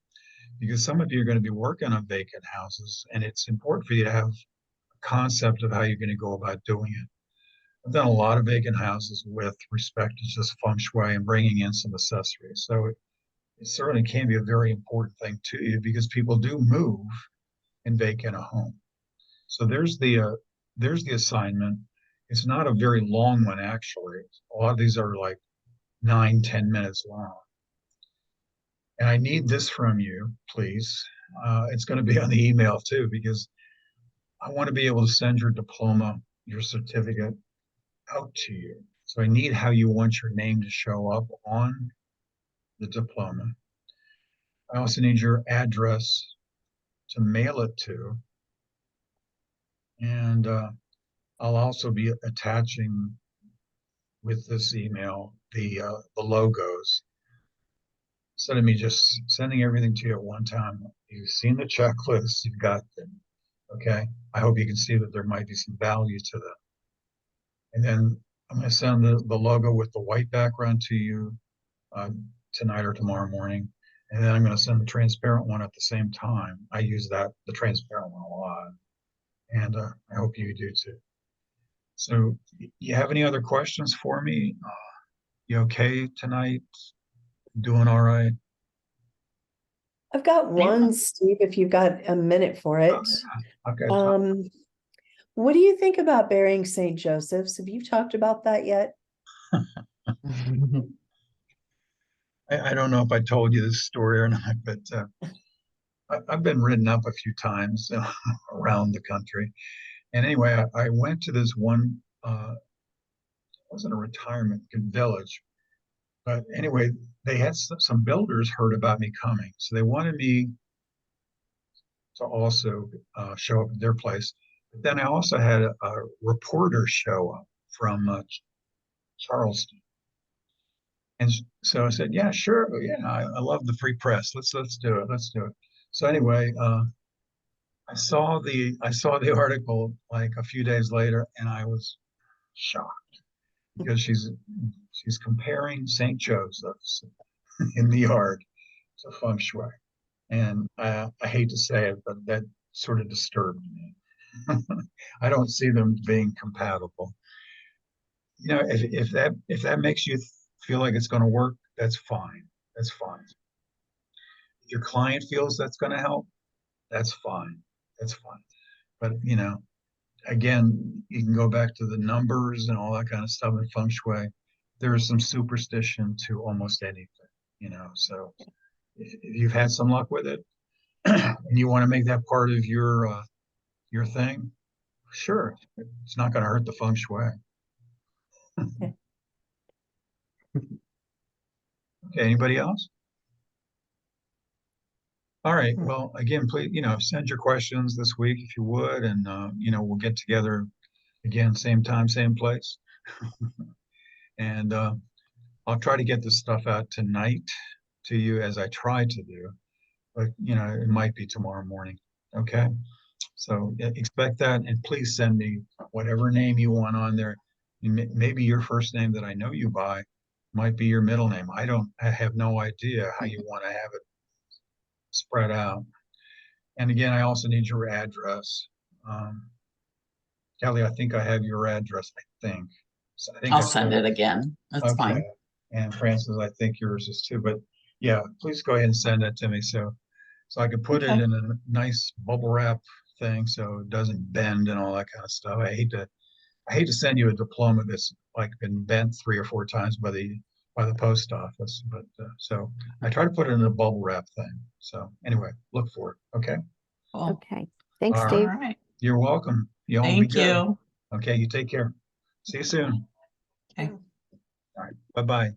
because some of you are going to be working on vacant houses, and it's important for you to have a concept of how you're going to go about doing it. I've done a lot of vacant houses with respect to just feng shui and bringing in some accessories. So it certainly can be a very important thing to you because people do move and vacant a home. So there's the assignment. It's not a very long one, actually. A lot of these are like 9-10 minutes long. And I need this from you, please. It's going to be on the email too, because I want to be able to send your diploma, your certificate out to you. So I need how you want your name to show up on the diploma. I also need your address to mail it to. And I'll also be attaching with this email the logos. Instead of me just sending everything to you at one time, you've seen the checklist, you've got them. Okay. I hope you can see that there might be some value to them. And then I'm going to send the logo with the white background to you tonight or tomorrow morning. And then I'm going to send the transparent one at the same time. I use the transparent one a lot. And I hope you do too. So you have any other questions for me? You okay tonight? Doing all right? I've got one, Steve, if you've got a minute for it. Okay. What do you think about burying St. Joseph's? Have you talked about that yet? I don't know if I told you this story or not, but I've been ridden up a few times around the country. And anyway, I went to this one, it wasn't a retirement village, but anyway, they had some builders heard about me coming. So they wanted me to also show up at their place. But then I also had a reporter show up from Charleston. And so I said, yeah, sure. Yeah, I love the free press. Let's do it. Let's do it. So anyway, I saw the article like a few days later, and I was shocked because she's comparing St. Joseph's in the yard to feng shui, and I hate to say it, but that sort of disturbed me. I don't see them being compatible. You know, if that makes you feel like it's going to work, that's fine. That's fine. If your client feels that's going to help, that's fine. That's fine. But you know, again, you can go back to the numbers and all that kind of stuff in feng shui. There is some superstition to almost anything, you know. So if you've had some luck with it and you want to make that part of your thing, sure. It's not going to hurt the feng shui. Okay. Okay, anybody else? All right. Well, again, please, you know, send your questions this week if you would, and you know, we'll get together again, same time, same place. And I'll try to get this stuff out tonight to you as I try to do, but you know, it might be tomorrow morning. Okay. So expect that, and please send me whatever name you want on there. Maybe your first name that I know you by might be your middle name. I have no idea how you want to have it spread out. And again, I also need your address. Kelly, I think I have your address, I think. So I think I'll send it again. That's fine. And Francis, I think yours is too, but yeah, please go ahead and send that to me so I can put it in a nice bubble wrap thing so it doesn't bend and all that kind of stuff. I hate to send you a diploma that's like been bent 3 or 4 times by the post office, but so I try to put it in a bubble wrap thing. So anyway, look for it. Okay. Cool. Okay. Thanks, All Steve. All right. You're welcome. You all be Thank good. you. Okay, you take care. See you soon. Okay. All right, bye-bye.